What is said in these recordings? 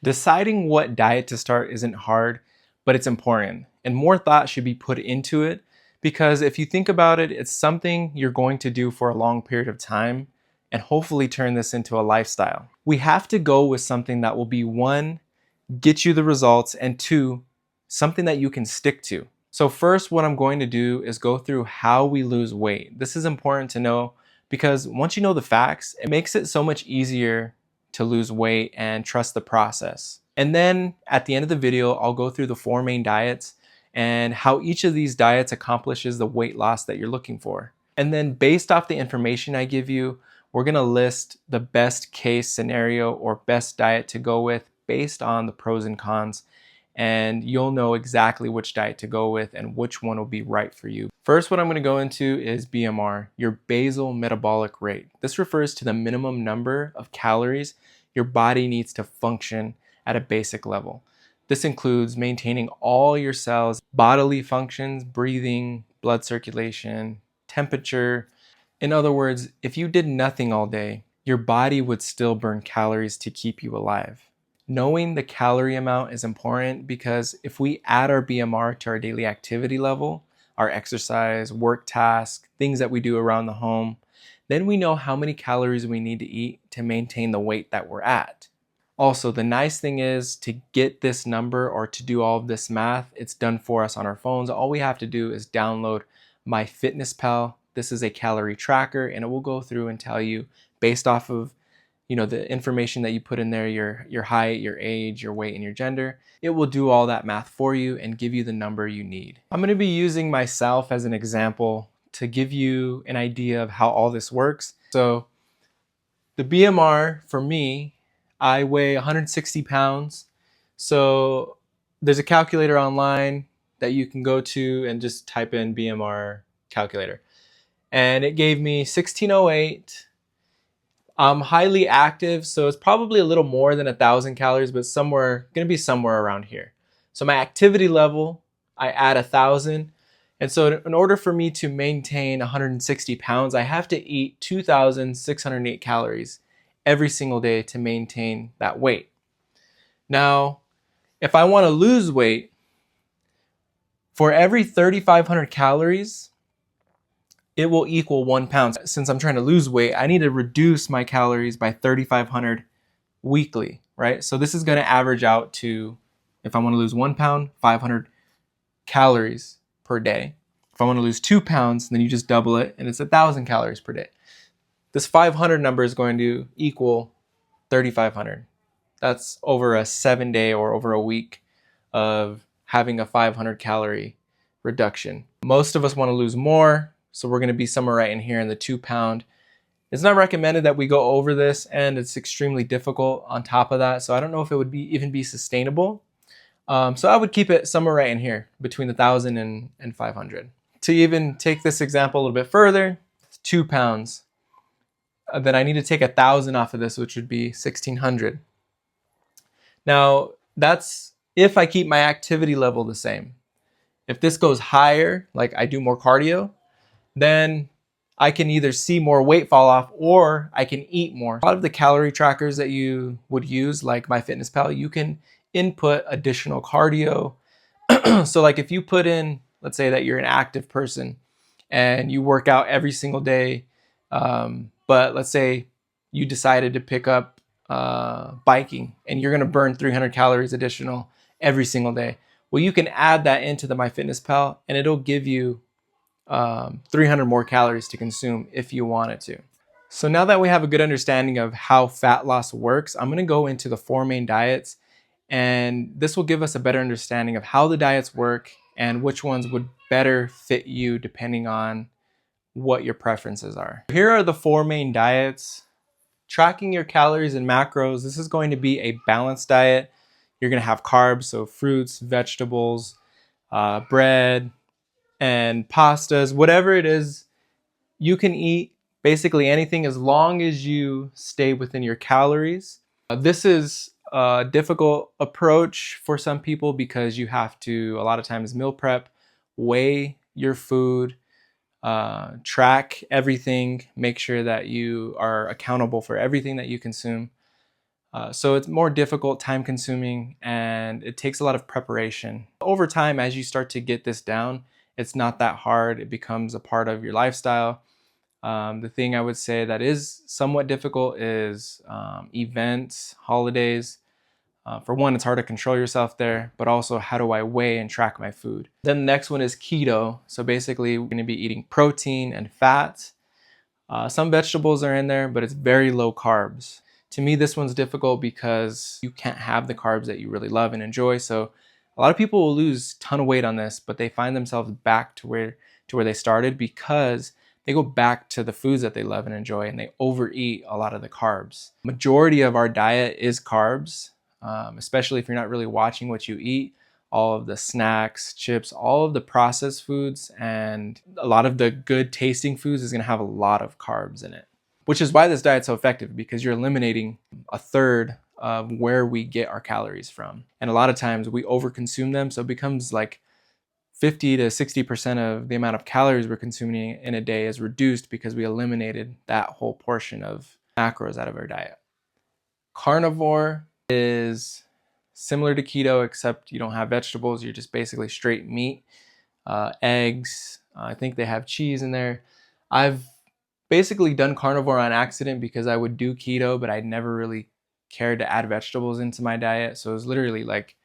Deciding what diet to start isn't hard, but it's important, and more thought should be put into it because if you think about it, it's something you're going to do for a long period of time and hopefully turn this into a lifestyle. We have to go with something that will be one, get you the results, and two, something that you can stick to. So first, what I'm going to do is go through how we lose weight. This is important to know because once you know the facts, it makes it so much easier to lose weight and trust the process. And then at the end of the video, I'll go through the 4 main diets and how each of these diets accomplishes the weight loss that you're looking for. And then based off the information I give you, we're gonna list the best case scenario or best diet to go with based on the pros and cons. And you'll know exactly which diet to go with and which one will be right for you. First, what I'm gonna go into is BMR, your basal metabolic rate. This refers to the minimum number of calories your body needs to function at a basic level. This includes maintaining all your cells' bodily functions, breathing, blood circulation, temperature. In other words, if you did nothing all day, your body would still burn calories to keep you alive. Knowing the calorie amount is important because if we add our BMR to our daily activity level, our exercise, work tasks, things that we do around the home, then we know how many calories we need to eat to maintain the weight that we're at. Also, the nice thing is to get this number or to do all of this math, it's done for us on our phones. All we have to do is download MyFitnessPal. This is a calorie tracker and it will go through and tell you based off of the information that you put in there, your height, your age, your weight, and your gender, it will do all that math for you and give you the number you need. I'm gonna be using myself as an example to give you an idea of how all this works. So the BMR for me, I weigh 160 pounds. So there's a calculator online that you can go to and just type in BMR calculator. And it gave me 1608. I'm highly active, so it's probably a little more than 1,000 calories, but gonna be somewhere around here. So my activity level, I add 1,000. And so in order for me to maintain 160 pounds, I have to eat 2,608 calories every single day to maintain that weight. Now, if I wanna lose weight, for every 3,500 calories, it will equal 1 pound. Since I'm trying to lose weight, I need to reduce my calories by 3,500 weekly, right? So this is gonna average out to, if I wanna lose 1 pound, 500 calories per day. If I wanna lose 2 pounds, then you just double it and it's 1,000 calories per day. This 500 number is going to equal 3,500. That's over a 7-day or over a week of having a 500 calorie reduction. Most of us wanna lose more, so we're gonna be somewhere right in here in the 2 pound. It's not recommended that we go over this and it's extremely difficult on top of that. So I don't know if it would even be sustainable. So I would keep it somewhere right in here between 1,000 and 500. To even take this example a little bit further, 2 pounds. Then I need to take 1,000 off of this, which would be 1,600. Now that's if I keep my activity level the same. If this goes higher, like I do more cardio, then I can either see more weight fall off or I can eat more. A lot of the calorie trackers that you would use, like MyFitnessPal, you can input additional cardio. So like if you put in, let's say that you're an active person and you work out every single day, but let's say you decided to pick up biking and you're gonna burn 300 calories additional every single day. Well, you can add that into the MyFitnessPal and it'll give you 300 more calories to consume if you wanted to. So now that we have a good understanding of how fat loss works, I'm going to go into the 4 main diets, and this will give us a better understanding of how the diets work and which ones would better fit you depending on what your preferences are. Here are the 4 main diets. Tracking your calories and macros, this is going to be a balanced diet. You're going to have carbs, so fruits, vegetables, bread, and pastas, whatever it is, you can eat basically anything as long as you stay within your calories. This is a difficult approach for some people because you have to, a lot of times, meal prep, weigh your food, track everything, make sure that you are accountable for everything that you consume. So it's more difficult, time consuming, and it takes a lot of preparation. Over time, as you start to get this down, it's not that hard. It becomes a part of your lifestyle. The thing I would say that is somewhat difficult is events, holidays. For one, it's hard to control yourself there, but also how do I weigh and track my food? Then the next one is keto. So basically, we're going to be eating protein and fats. Some vegetables are in there, but it's very low carbs. To me, this one's difficult because you can't have the carbs that you really love and enjoy. So a lot of people will lose a ton of weight on this, but they find themselves back to where they started because they go back to the foods that they love and enjoy, and they overeat a lot of the carbs. Majority of our diet is carbs, especially if you're not really watching what you eat. All of the snacks, chips, all of the processed foods, and a lot of the good tasting foods is going to have a lot of carbs in it, which is why this diet's so effective, because you're eliminating a third of where we get our calories from. And a lot of times we overconsume them, so it becomes like 50 to 60% of the amount of calories we're consuming in a day is reduced because we eliminated that whole portion of macros out of our diet. Carnivore is similar to keto, except you don't have vegetables. You're just basically straight meat, eggs. I think they have cheese in there. I've basically done carnivore on accident because I would do keto, but I never really cared to add vegetables into my diet. So it was literally like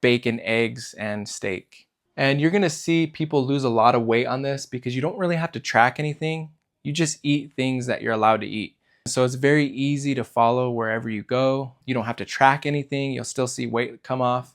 bacon, eggs, and steak. And you're gonna see people lose a lot of weight on this because you don't really have to track anything. You just eat things that you're allowed to eat. So it's very easy to follow wherever you go. You don't have to track anything. You'll still see weight come off,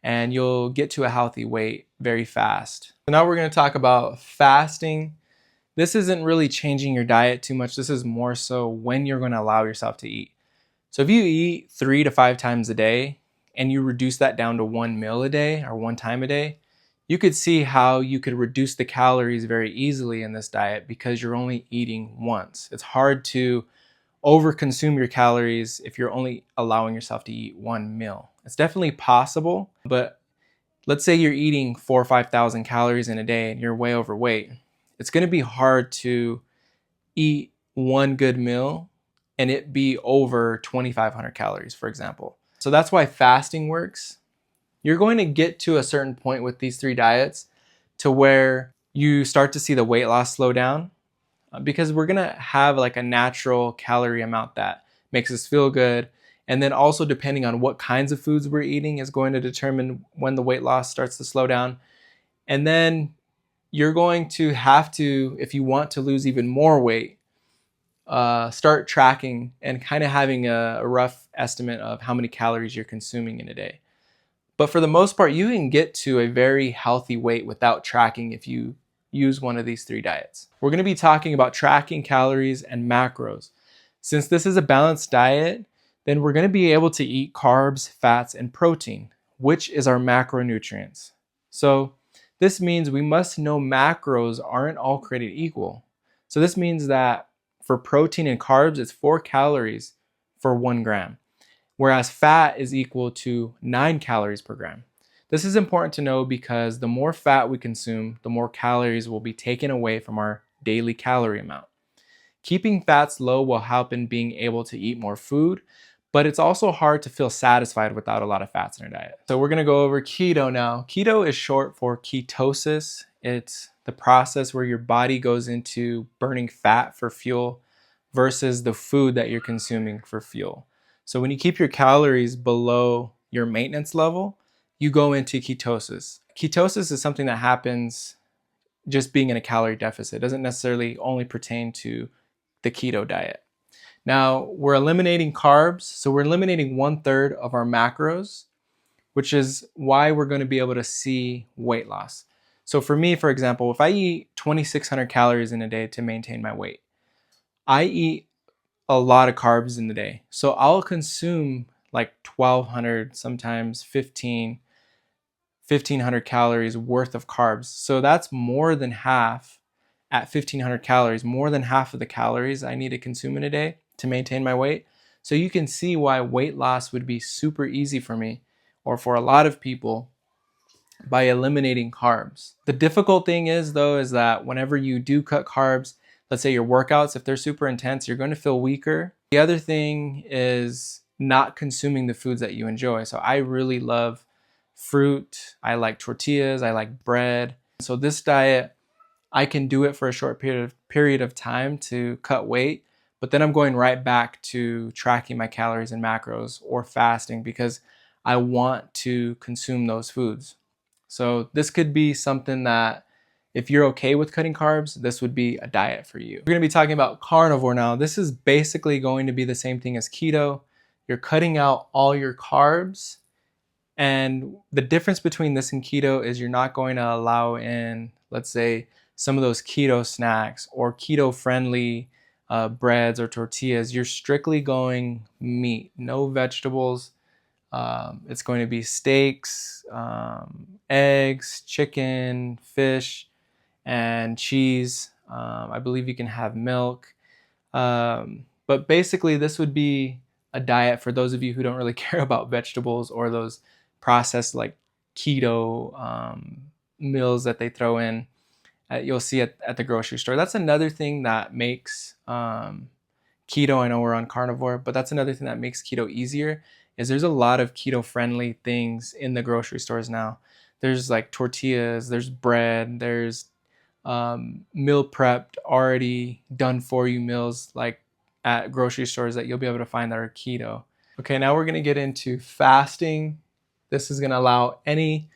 and you'll get to a healthy weight very fast. So now we're gonna talk about fasting. This isn't really changing your diet too much. This is more so when you're gonna allow yourself to eat. So if you eat 3 to 5 times a day and you reduce that down to 1 meal a day or 1 time a day, you could see how you could reduce the calories very easily in this diet because you're only eating once. It's hard to overconsume your calories if you're only allowing yourself to eat 1 meal. It's definitely possible, but let's say you're eating 4,000 or 5,000 calories in a day and you're way overweight. It's going to be hard to eat 1 good meal and it be over 2,500 calories, for example. So that's why fasting works. You're going to get to a certain point with these 3 diets to where you start to see the weight loss slow down because we're going to have like a natural calorie amount that makes us feel good. And then also depending on what kinds of foods we're eating is going to determine when the weight loss starts to slow down. And then you're going to have to, if you want to lose even more weight, start tracking and kind of having a rough estimate of how many calories you're consuming in a day. But for the most part, you can get to a very healthy weight without tracking if you use one of these 3 diets. We're going to be talking about tracking calories and macros. Since this is a balanced diet, then we're going to be able to eat carbs, fats, and protein, which is our macronutrients. So this means we must know macros aren't all created equal. So this means that for protein and carbs, it's 4 calories for 1 gram. Whereas fat is equal to 9 calories per gram. This is important to know because the more fat we consume, the more calories will be taken away from our daily calorie amount. Keeping fats low will help in being able to eat more food, but it's also hard to feel satisfied without a lot of fats in our diet. So we're gonna go over keto now. Keto is short for ketosis. It's the process where your body goes into burning fat for fuel versus the food that you're consuming for fuel. So when you keep your calories below your maintenance level, you go into ketosis. Ketosis is something that happens just being in a calorie deficit. It doesn't necessarily only pertain to the keto diet. Now, we're eliminating carbs, so we're eliminating 1/3 of our macros, which is why we're going to be able to see weight loss. So for me, for example, if I eat 2,600 calories in a day to maintain my weight, I eat a lot of carbs in the day. So I'll consume like 1,200, sometimes 1,500 calories worth of carbs. So that's more than half at 1,500 calories, more than half of the calories I need to consume in a day to maintain my weight. So you can see why weight loss would be super easy for me or for a lot of people by eliminating carbs. The difficult thing is though, is that whenever you do cut carbs, let's say your workouts, if they're super intense, you're going to feel weaker. The other thing is not consuming the foods that you enjoy. So I really love fruit, I like tortillas, I like bread. So this diet, I can do it for a short period of time to cut weight, but then I'm going right back to tracking my calories and macros or fasting because I want to consume those foods. So this could be something that if you're okay with cutting carbs, this would be a diet for you. We're going to be talking about carnivore now. This is basically going to be the same thing as keto. You're cutting out all your carbs, and the difference between this and keto is you're not going to allow in, let's say, some of those keto snacks or keto friendly breads or tortillas. You're strictly going meat, no vegetables. It's going to be steaks, eggs, chicken, fish, and cheese. I believe you can have milk. But basically, this would be a diet for those of you who don't really care about vegetables or those processed like keto meals that they throw in. You'll see at the grocery store. That's another thing that makes keto, I know we're on carnivore, but that's another thing that makes keto easier is there's a lot of keto friendly things in the grocery stores now. There's like tortillas, there's bread, there's meal prepped, already done for you meals like at grocery stores that you'll be able to find that are keto. Okay, now we're gonna get into fasting. This is gonna allow any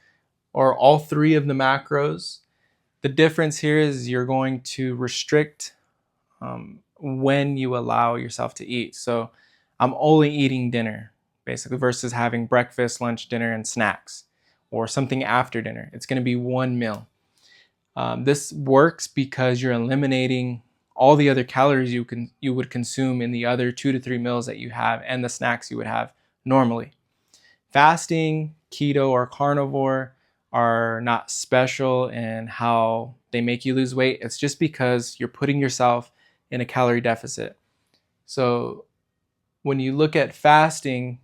or all three of the macros. The difference here is you're going to restrict when you allow yourself to eat. So I'm only eating dinner, basically, versus having breakfast, lunch, dinner, and snacks, or something after dinner. It's going to be one meal. This works because you're eliminating all the other calories you would consume in the other 2 to 3 meals that you have and the snacks you would have normally. Fasting, keto, or carnivore are not special in how they make you lose weight. It's just because you're putting yourself in a calorie deficit. So when you look at fasting,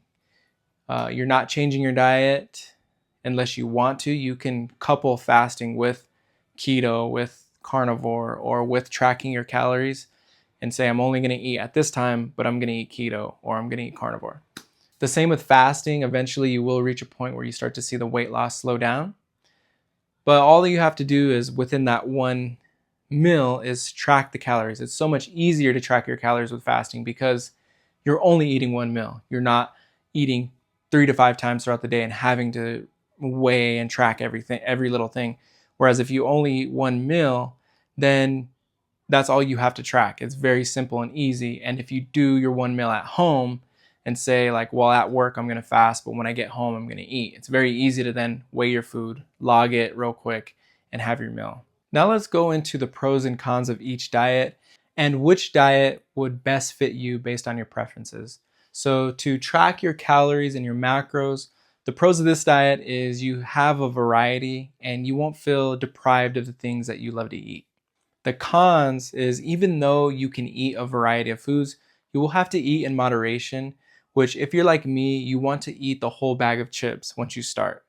you're not changing your diet unless you want to. You can couple fasting with keto, with carnivore, or with tracking your calories and say, I'm only going to eat at this time, but I'm going to eat keto or I'm going to eat carnivore. The same with fasting. Eventually you will reach a point where you start to see the weight loss slow down. But all that you have to do is within that one meal is track the calories. It's so much easier to track your calories with fasting because you're only eating one meal. You're not eating 3 to 5 times throughout the day and having to weigh and track everything, every little thing. Whereas if you only eat one meal, then that's all you have to track. It's very simple and easy. And if you do your one meal at home and say like, well, at work, I'm going to fast, but when I get home, I'm going to eat. It's very easy to then weigh your food, log it real quick, and have your meal. Now let's go into the pros and cons of each diet and which diet would best fit you based on your preferences. So to track your calories and your macros, the pros of this diet is you have a variety and you won't feel deprived of the things that you love to eat. The cons is even though you can eat a variety of foods, you will have to eat in moderation, which if you're like me, you want to eat the whole bag of chips once you start.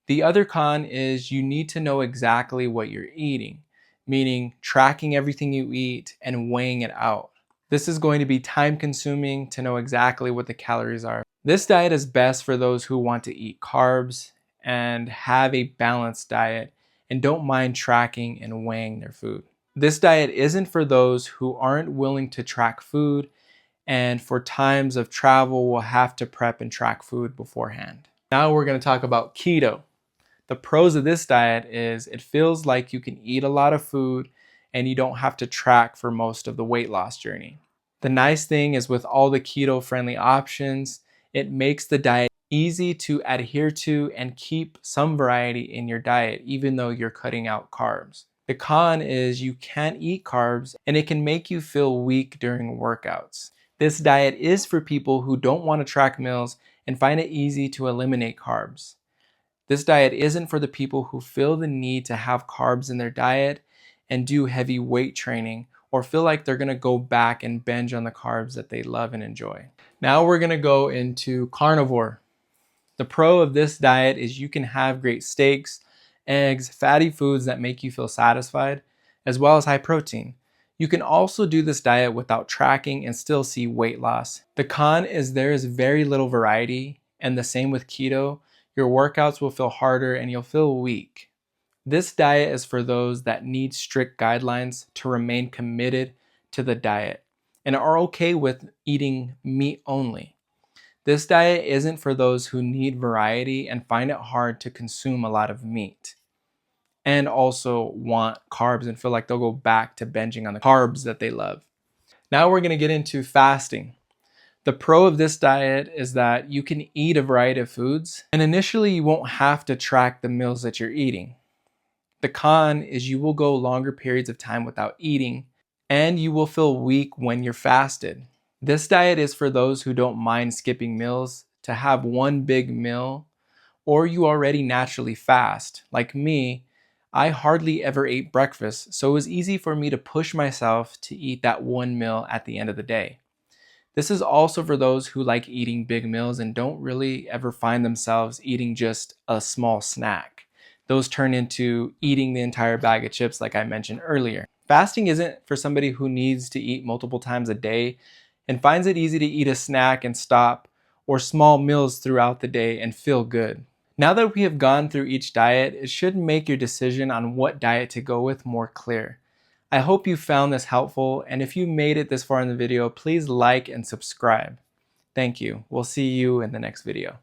The other con is you need to know exactly what you're eating, meaning tracking everything you eat and weighing it out. This is going to be time consuming to know exactly what the calories are. This diet is best for those who want to eat carbs and have a balanced diet and don't mind tracking and weighing their food. This diet isn't for those who aren't willing to track food and for times of travel will have to prep and track food beforehand. Now we're going to talk about keto. The pros of this diet is it feels like you can eat a lot of food and you don't have to track for most of the weight loss journey. The nice thing is with all the keto friendly options, it makes the diet easy to adhere to and keep some variety in your diet even though you're cutting out carbs. The con is you can't eat carbs and it can make you feel weak during workouts. This diet is for people who don't want to track meals and find it easy to eliminate carbs. This diet isn't for the people who feel the need to have carbs in their diet and do heavy weight training or feel like they're going to go back and binge on the carbs that they love and enjoy. Now we're going to go into carnivore. The pro of this diet is you can have great steaks, eggs, fatty foods that make you feel satisfied, as well as high protein. You can also do this diet without tracking and still see weight loss. The con is there is very little variety, and the same with keto. Your workouts will feel harder and you'll feel weak. This diet is for those that need strict guidelines to remain committed to the diet and are okay with eating meat only. This diet isn't for those who need variety and find it hard to consume a lot of meat and also want carbs and feel like they'll go back to binging on the carbs that they love. Now we're going to get into fasting. The pro of this diet is that you can eat a variety of foods, and initially you won't have to track the meals that you're eating. The con is you will go longer periods of time without eating, and you will feel weak when you're fasted. This diet is for those who don't mind skipping meals to have one big meal, or you already naturally fast. Like me, I hardly ever ate breakfast, so it was easy for me to push myself to eat that one meal at the end of the day. This is also for those who like eating big meals and don't really ever find themselves eating just a small snack. Those turn into eating the entire bag of chips like I mentioned earlier. Fasting isn't for somebody who needs to eat multiple times a day and finds it easy to eat a snack and stop, or small meals throughout the day and feel good. Now that we have gone through each diet, it should make your decision on what diet to go with more clear. I hope you found this helpful, and if you made it this far in the video, please like and subscribe. Thank you. We'll see you in the next video.